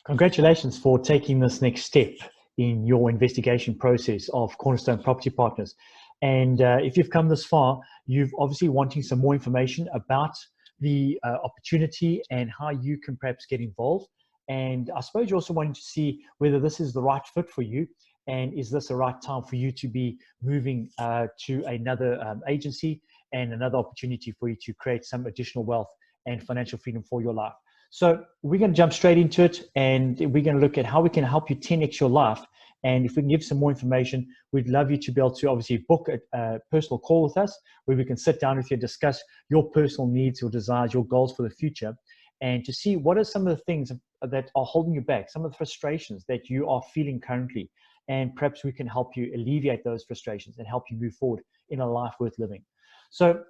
Congratulations for taking this next step in your investigation process of Cornerstone Property Partners. And if you've come this far, you've obviously wanting some more information about the opportunity and how you can perhaps get involved. And I suppose you're also wanting to see whether this is the right fit for you, and is this the right time for you to be moving to another agency and another opportunity for you to create some additional wealth and financial freedom for your life. So we're going to jump straight into it, and we're going to look at how we can help you 10x your life. And if we can give some more information, we'd love you to be able to obviously book a personal call with us where we can sit down with you and discuss your personal needs, your desires, your goals for the future, and to see what are some of the things that are holding you back, some of the frustrations that you are feeling currently. And perhaps we can help you alleviate those frustrations and help you move forward in a life worth living. So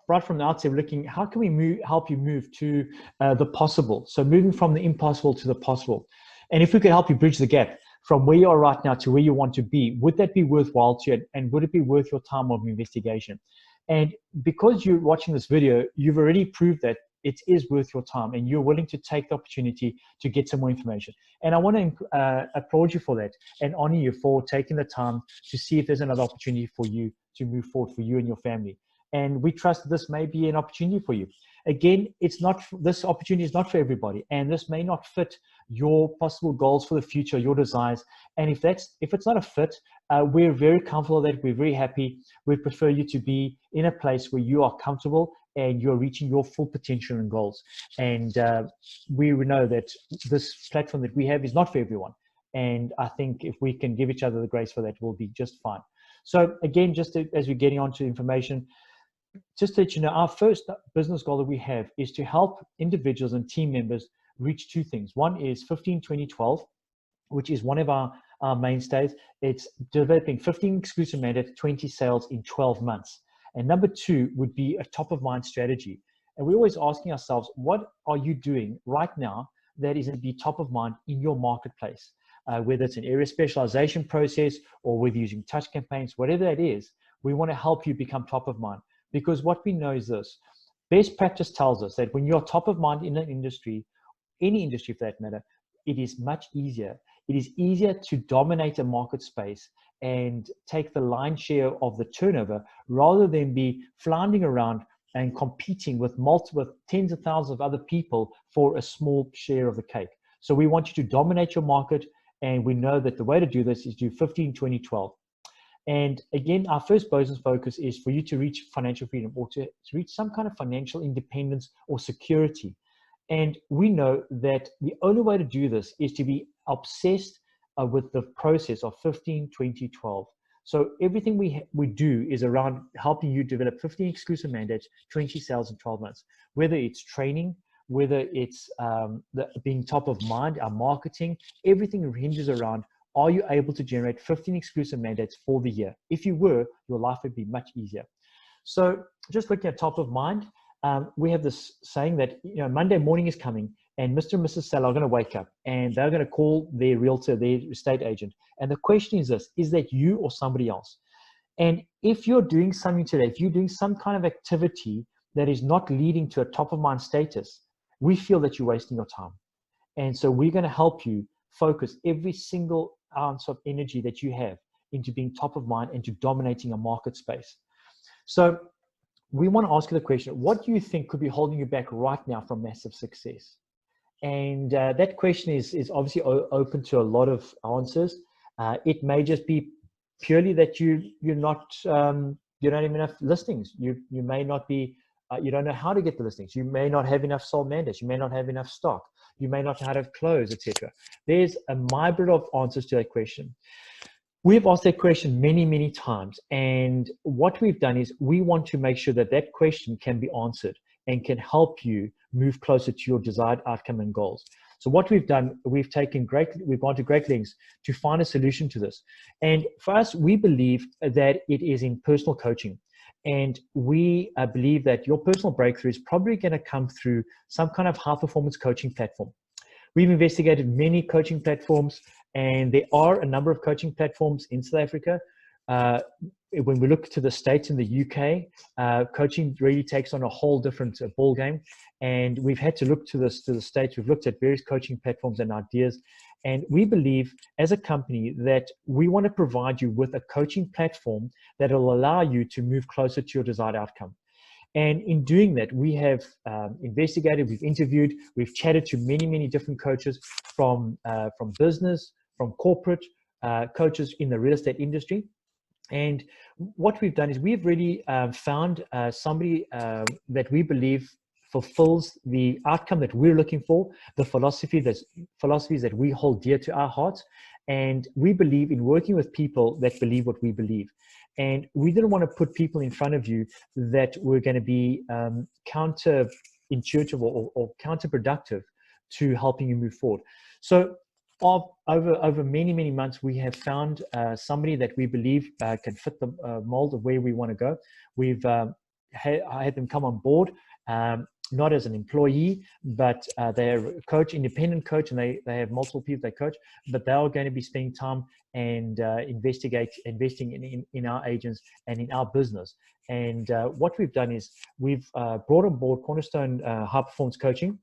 right from the outset, we're looking, how can we help you move to the possible? So moving from the impossible to the possible. And if we could help you bridge the gap from where you are right now to where you want to be, would that be worthwhile to you? And would it be worth your time of investigation? And because you're watching this video, you've already proved that it is worth your time and you're willing to take the opportunity to get some more information. And I want to applaud you for that and honor you for taking the time to see if there's another opportunity for you to move forward for you and your family. And we trust that this may be an opportunity for you. Again, this opportunity is not for everybody, and this may not fit your possible goals for the future, your desires. And if it's not a fit, we're very comfortable that we're very happy. We prefer you to be in a place where you are comfortable and you're reaching your full potential and goals. And we know that this platform that we have is not for everyone. And I think if we can give each other the grace for that, we'll be just fine. So again, as we're getting on to information, just to let you know, our first business goal that we have is to help individuals and team members reach two things. One is 15-20-12, which is one of our mainstays. It's developing 15 exclusive mandates, 20 sales in 12 months. And number two would be a top of mind strategy. And we're always asking ourselves, what are you doing right now that is going to be top of mind in your marketplace? Whether it's an area specialization process or whether using touch campaigns, whatever that is, we want to help you become top of mind. Because what we know is this: best practice tells us that when you're top of mind in an industry, any industry for that matter, it is much easier. It is easier to dominate a market space and take the lion's share of the turnover rather than be floundering around and competing with tens of thousands of other people for a small share of the cake. So we want you to dominate your market, and we know that the way to do this is do 15-20-12. And again, our first business focus is for you to reach financial freedom, or to reach some kind of financial independence or security. And we know that the only way to do this is to be obsessed with the process of 15-20-12. So everything we do is around helping you develop 15 exclusive mandates, 20 sales in 12 months, whether it's training, whether it's being top of mind, our marketing, everything hinges around, are you able to generate 15 exclusive mandates for the year? If you were, your life would be much easier. So just looking at top of mind, we have this saying that Monday morning is coming and Mr. and Mrs. Seller are going to wake up and they're going to call their realtor, their estate agent. And the question is this: is that you or somebody else? And if you're doing something today, if you're doing some kind of activity that is not leading to a top of mind status, we feel that you're wasting your time. And so we're going to help you focus every single ounce of energy that you have into being top of mind and to dominating a market space. So we want to ask you the question: what do you think could be holding you back right now from massive success? And that question is obviously open to a lot of answers. It may just be purely that you don't have enough listings. You may not be, you don't know how to get the listings. You may not have enough sold mandates. You may not have enough stock. You may not know how to close, etc. There's a myriad of answers to that question. We've asked that question many, many times. And what we've done is we want to make sure that that question can be answered and can help you move closer to your desired outcome and goals. So what we've done, we've gone to great lengths to find a solution to this. And for us, we believe that it is in personal coaching. And we believe that your personal breakthrough is probably going to come through some kind of high performance coaching platform. We've investigated many coaching platforms, and there are a number of coaching platforms in South Africa. when we look to the States and the UK, coaching really takes on a whole different ball game. And we've had to look to the States. We've looked at various coaching platforms and ideas. And we believe as a company that we want to provide you with a coaching platform that will allow you to move closer to your desired outcome. And in doing that, we have investigated, we've interviewed, we've chatted to many, many different coaches from business, from corporate, coaches in the real estate industry. And what we've done is we've really found somebody that we believe fulfills the outcome that we're looking for, the philosophies that we hold dear to our hearts. And we believe in working with people that believe what we believe. And we didn't want to put people in front of you that were going to be counterintuitive or counterproductive to helping you move forward. So over many, many months, we have found somebody that we believe can fit the mold of where we want to go. We've had them come on board, not as an employee, but they're a coach, independent coach, and they have multiple people they coach, but they are going to be spending time and investing in our agents and in our business. And what we've done is we've brought on board Cornerstone High Performance Coaching,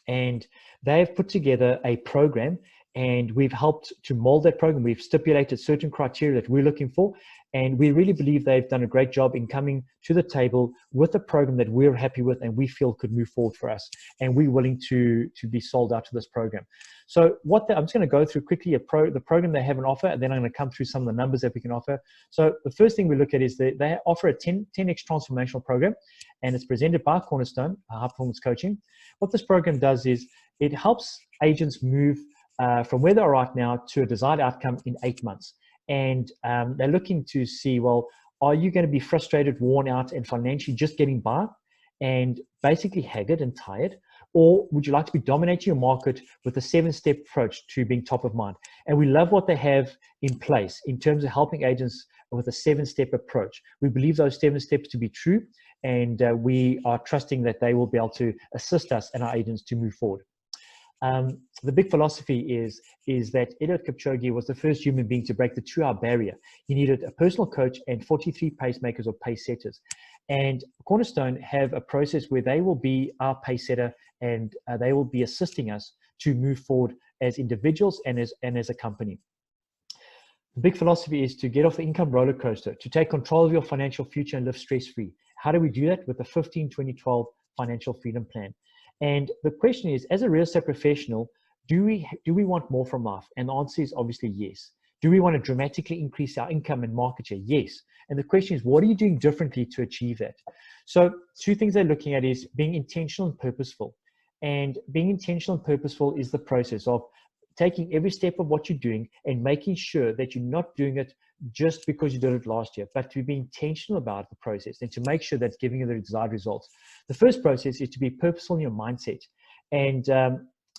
and they've put together a program, and we've helped to mold that program. We've stipulated certain criteria that we're looking for, and we really believe they've done a great job in coming to the table with a program that we're happy with and we feel could move forward for us. And we're willing to be sold out to this program. So I'm just going to go through quickly the program they have on offer, and then I'm going to come through some of the numbers that we can offer. So the first thing we look at is that they offer a 10x transformational program, and it's presented by Cornerstone High Performance Coaching. What this program does is it helps agents move from where they are right now to a desired outcome in 8 months. And they're looking to see, well, are you going to be frustrated, worn out, and financially just getting by and basically haggard and tired? Or would you like to be dominating your market with a 7-step approach to being top of mind? And we love what they have in place in terms of helping agents with a 7-step approach. We believe those 7 steps to be true, and we are trusting that they will be able to assist us and our agents to move forward. The big philosophy is that Eliud Kipchoge was the first human being to break the 2-hour barrier. He needed a personal coach and 43 pacemakers or pace setters. And Cornerstone have a process where they will be our pace setter, and they will be assisting us to move forward as individuals and as a company. The big philosophy is to get off the income roller coaster, to take control of your financial future and live stress-free. How do we do that? With the 15-20-12 financial freedom plan. And the question is, as a real estate professional, do we want more from life? And the answer is obviously yes. Do we want to dramatically increase our income and market share? Yes. And the question is, what are you doing differently to achieve that? So 2 things they're looking at is being intentional and purposeful. And being intentional and purposeful is the process of taking every step of what you're doing and making sure that you're not doing it just because you did it last year, but to be intentional about the process and to make sure that's giving you the desired results. The first process is to be purposeful in your mindset. And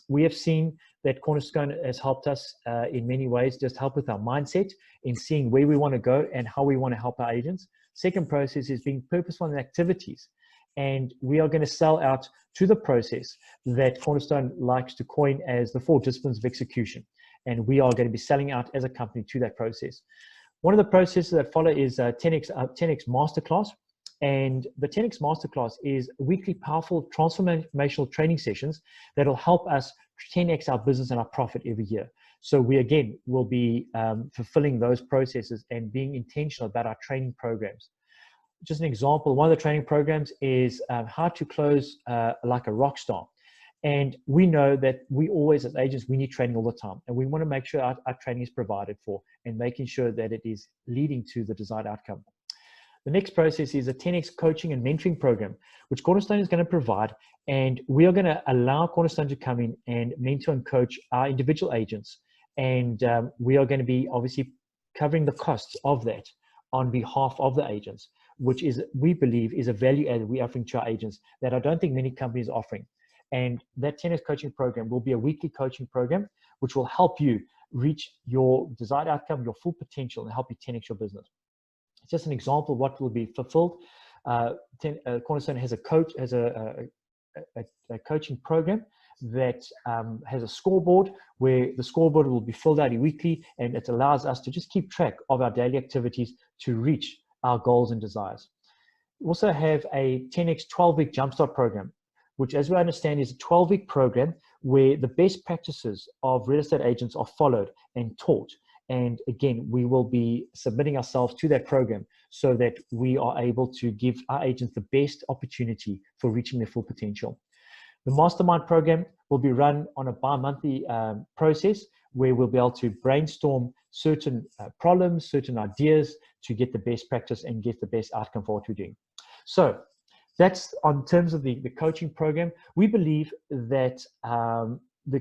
we have seen that Cornerstone has helped us in many ways, just help with our mindset in seeing where we want to go and how we want to help our agents. Second process is being purposeful in activities. And we are going to sell out to the process that Cornerstone likes to coin as the 4 disciplines of execution. And we are going to be selling out as a company to that process. One of the processes that follow is 10X Masterclass. And the 10X Masterclass is weekly powerful transformational training sessions that will help us 10X our business and our profit every year. So we, again, will be fulfilling those processes and being intentional about our training programs. Just an example, one of the training programs is how to close like a rock star. And we know that we always, as agents, we need training all the time. And we want to make sure our training is provided for and making sure that it is leading to the desired outcome. The next process is a 10X coaching and mentoring program, which Cornerstone is going to provide. And we are going to allow Cornerstone to come in and mentor and coach our individual agents. And we are going to be obviously covering the costs of that on behalf of the agents, which is, we believe, is a value add we're offering to our agents that I don't think many companies are offering. And that 10X coaching program will be a weekly coaching program, which will help you reach your desired outcome, your full potential, and help you 10X your business. It's just an example of what will be fulfilled. Cornerstone has a coaching program that has a scoreboard where the scoreboard will be filled out weekly, and it allows us to just keep track of our daily activities to reach our goals and desires. We also have a 10x 12-week Jumpstart program, which, as we understand, is a 12-week program where the best practices of real estate agents are followed and taught. And again, we will be submitting ourselves to that program so that we are able to give our agents the best opportunity for reaching their full potential. The mastermind program will be run on a bi-monthly process where we'll be able to brainstorm certain problems, certain ideas to get the best practice and get the best outcome for what we're doing. So that's on terms of the coaching program. We believe that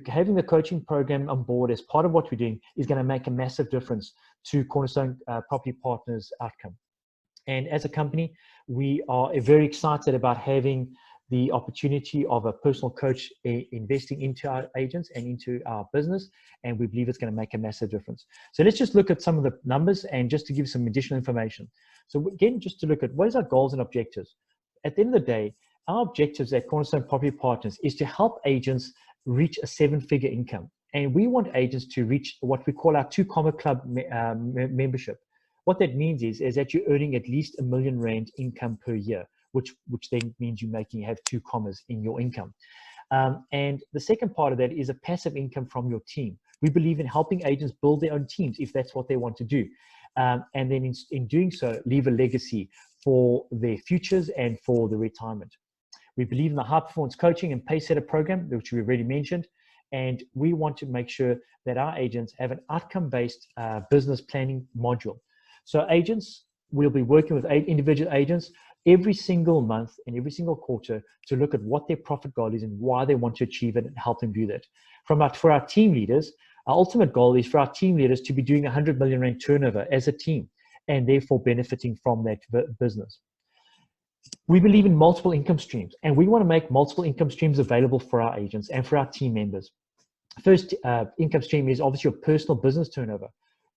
having the coaching program on board as part of what we're doing is going to make a massive difference to Cornerstone Property Partners' outcome. And as a company, we are very excited about having the opportunity of a personal coach investing into our agents and into our business, and we believe it's going to make a massive difference. So let's just look at some of the numbers and just to give some additional information. So again, just to look at what is our goals and objectives. At the end of the day, our objectives at Cornerstone Property Partners is to help agents reach a 7-figure income. And we want agents to reach what we call our 2 Comma Club membership. What that means is that you're earning at least R1 million income per year, which then means you have 2 commas in your income. And the second part of that is a passive income from your team. We believe in helping agents build their own teams if that's what they want to do. And then in doing so, leave a legacy for their futures and for the retirement. We believe in the high performance coaching and pace setter program, which we've already mentioned. And we want to make sure that our agents have an outcome-based business planning module. So agents, we'll be working with individual agents every single month and every single quarter to look at what their profit goal is and why they want to achieve it and help them do that. For our team leaders, our ultimate goal is for our team leaders to be doing R100 million turnover as a team and therefore benefiting from that business. We believe in multiple income streams, and we want to make multiple income streams available for our agents and for our team members. First income stream is obviously your personal business turnover.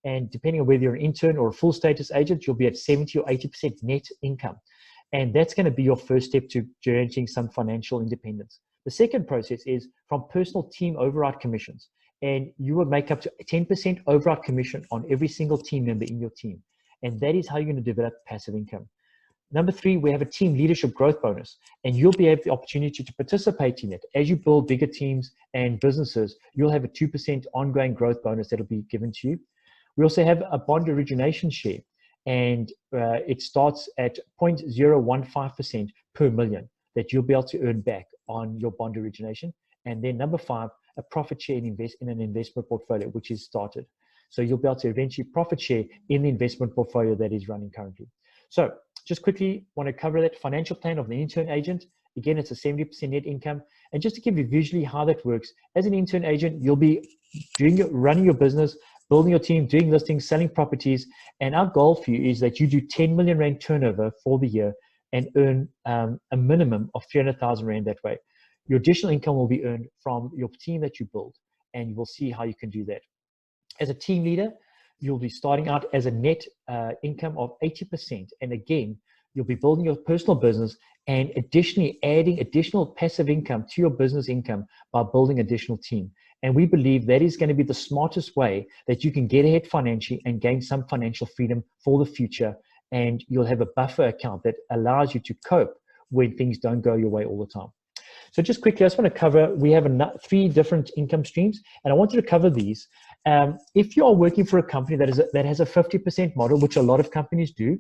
And depending on whether you're an intern or a full status agent, you'll be at 70 or 80% net income. And that's going to be your first step to generating some financial independence. The second process is from personal team override commissions. And you will make up to 10% override commission on every single team member in your team. And that is how you're going to develop passive income. Number 3, we have a team leadership growth bonus, and you'll be able the opportunity to participate in it. As you build bigger teams and businesses, you'll have a 2% ongoing growth bonus that'll be given to you. We also have a bond origination share, and it starts at 0.015% per million that you'll be able to earn back on your bond origination. And then number 5, a profit share in an investment portfolio, which is started. So you'll be able to eventually profit share in the investment portfolio that is running currently. So just quickly want to cover that financial plan of the intern agent. Again, it's a 70% net income. And just to give you visually how that works, as an intern agent, you'll be running your business, building your team, doing listings, selling properties. And our goal for you is that you do 10 million rand turnover for the year and earn a minimum of 300,000 rand that way. Your additional income will be earned from your team that you build, and you will see how you can do that. As a team leader, you'll be starting out as a net income of 80%. And again, you'll be building your personal business and additionally adding additional passive income to your business income by building additional team. And we believe that is going to be the smartest way that you can get ahead financially and gain some financial freedom for the future. And you'll have a buffer account that allows you to cope when things don't go your way all the time. So just quickly, I just want to cover, we have 3 different income streams, and I wanted to cover these. If you are working for a company that has a 50% model, which a lot of companies do,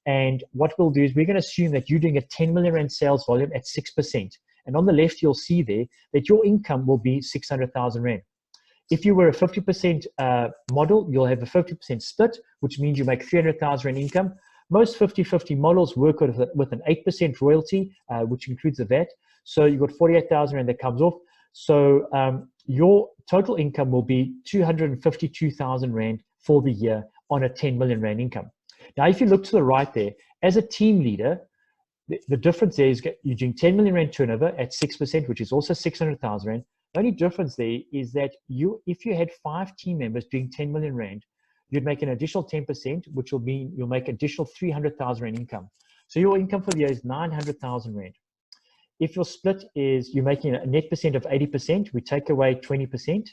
and what we'll do is we're going to assume that you're doing a 10 million rand sales volume at 6%. And on the left, you'll see there that your income will be 600,000 rand. If you were a 50% model, you'll have a 50% split, which means you make 300,000 rand income. Most 50-50 models work with an 8% royalty, which includes the VAT. So you've got 48,000 rand that comes off. So your total income will be 252,000 rand for the year on a 10 million rand income. Now, if you look to the right there, as a team leader, the difference there is you're doing 10 million rand turnover at 6%, which is also 600,000 rand. The only difference there is that if you had 5 team members doing 10 million rand, you'd make an additional 10%, which will mean you'll make additional 300,000 rand income. So your income for the year is 900,000 rand. if your split is you're making a net percent of 80%, we take away 20%,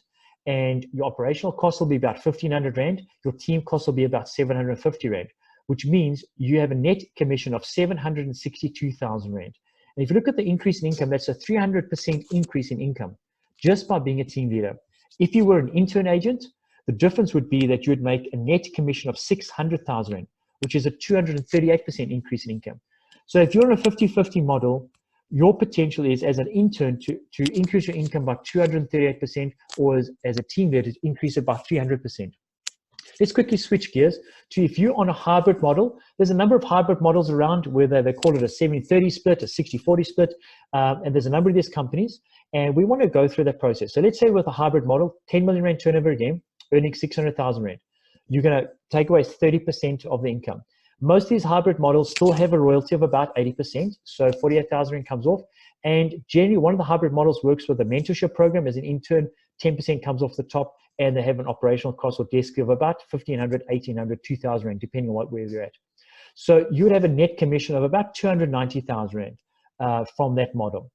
and your operational cost will be about 1,500 Rand. Your team cost will be about 750 Rand, which means you have a net commission of 762,000 Rand. And if you look at the increase in income, that's a 300% increase in income just by being a team leader. If you were an intern agent, the difference would be that you would make a net commission of 600,000 Rand, which is a 238% increase in income. So if you're on a 50-50 model, your potential is as an intern to increase your income by 238%, or as a team leader to increase it by 300%. Let's quickly switch gears to if you're on a hybrid model. There's a number of hybrid models around, whether they call it a 70-30 split, a 60-40 split, and there's a number of these companies, and we want to go through that process. So let's say with a hybrid model, 10 million Rand turnover again, earning 600,000 Rand. You're going to take away 30% of the income. Most of these hybrid models still have a royalty of about 80%, so 48,000 Rand comes off. And generally, one of the hybrid models works with a mentorship program. As an intern, 10% comes off the top, and they have an operational cost or desk fee of about 1,500, 1,800, 2,000 Rand, depending on where you're at. So you would have a net commission of about 290,000 Rand from that model.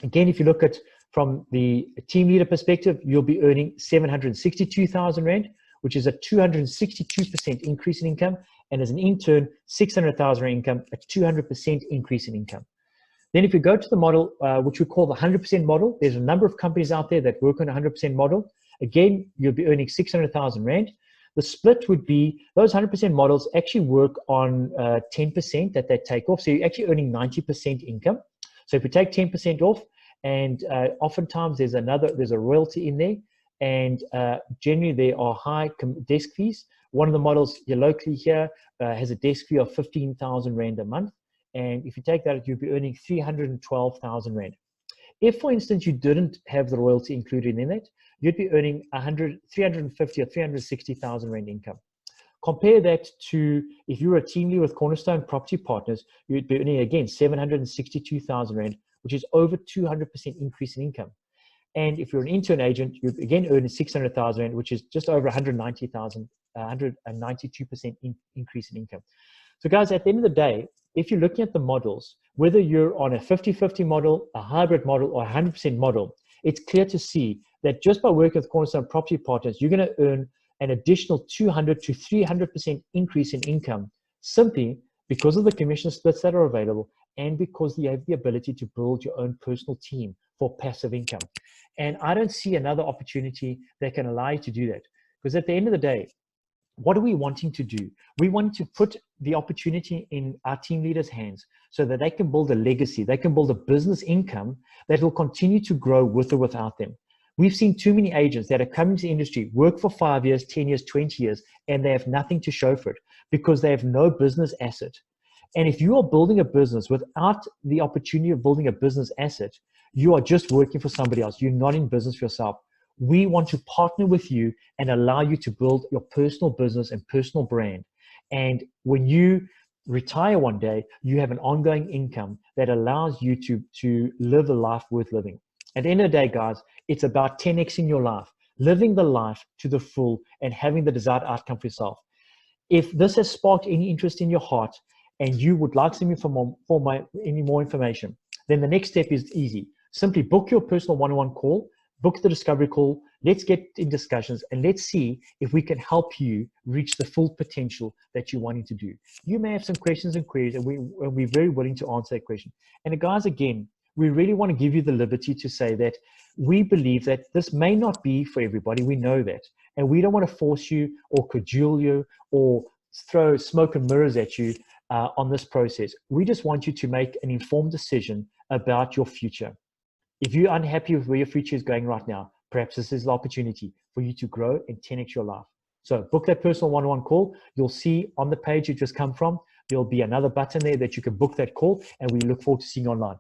Again, if you look at from the team leader perspective, you'll be earning 762,000 Rand, which is a 262% increase in income. And as an intern, 600,000 Rand income, a 200% increase in income. Then if you go to the model, which we call the 100% model, there's a number of companies out there that work on a 100% model. Again, you'll be earning 600,000 Rand. The split would be, those 100% models actually work on 10% that they take off. So you're actually earning 90% income. So if you take 10% off, and oftentimes there's a royalty in there, and generally there are high desk fees. One of the models here locally here has a desk fee of 15,000 Rand a month. And if you take that, you'll be earning 312,000 Rand. If, for instance, you didn't have the royalty included in it, you'd be earning 350 or 360,000 Rand income. Compare that to if you were a team leader with Cornerstone Property Partners, you'd be earning, again, 762,000 Rand, which is over 200% increase in income. And if you're an intern agent, you're again earning 600,000 Rand, which is just over 190,000, 192% increase in income. So guys, at the end of the day, if you're looking at the models, whether you're on a 50-50 model, a hybrid model, or a 100% model, it's clear to see that just by working with Cornerstone Property Partners, you're going to earn an additional 200 to 300% increase in income simply because of the commission splits that are available and because you have the ability to build your own personal team for passive income. And I don't see another opportunity that can allow you to do that, because at the end of the day, what are we wanting to do? We want to put the opportunity in our team leaders' hands so that they can build a legacy, they can build a business income that will continue to grow with or without them. We've seen too many agents that have come into the industry, work for 5 years, 10 years, 20 years, and they have nothing to show for it because they have no business asset. And if you are building a business without the opportunity of building a business asset, you are just working for somebody else. You're not in business for yourself. We want to partner with you and allow you to build your personal business and personal brand. And when you retire one day, you have an ongoing income that allows you to live a life worth living. At the end of the day, guys, it's about 10x in your life, living the life to the full and having the desired outcome for yourself. If this has sparked any interest in your heart and you would like some any more information, then the next step is easy. Simply book your personal one-on-one call, book the discovery call, let's get in discussions, and let's see if we can help you reach the full potential that you're wanting to do. You may have some questions and queries, and we're very willing to answer that question. And guys, again, we really want to give you the liberty to say that we believe that this may not be for everybody. We know that. And we don't want to force you or cajole you or throw smoke and mirrors at you on this process. We just want you to make an informed decision about your future. If you're unhappy with where your future is going right now, perhaps this is the opportunity for you to grow and 10x your life. So book that personal one-on-one call. You'll see on the page you just come from, there'll be another button there that you can book that call, and we look forward to seeing you online.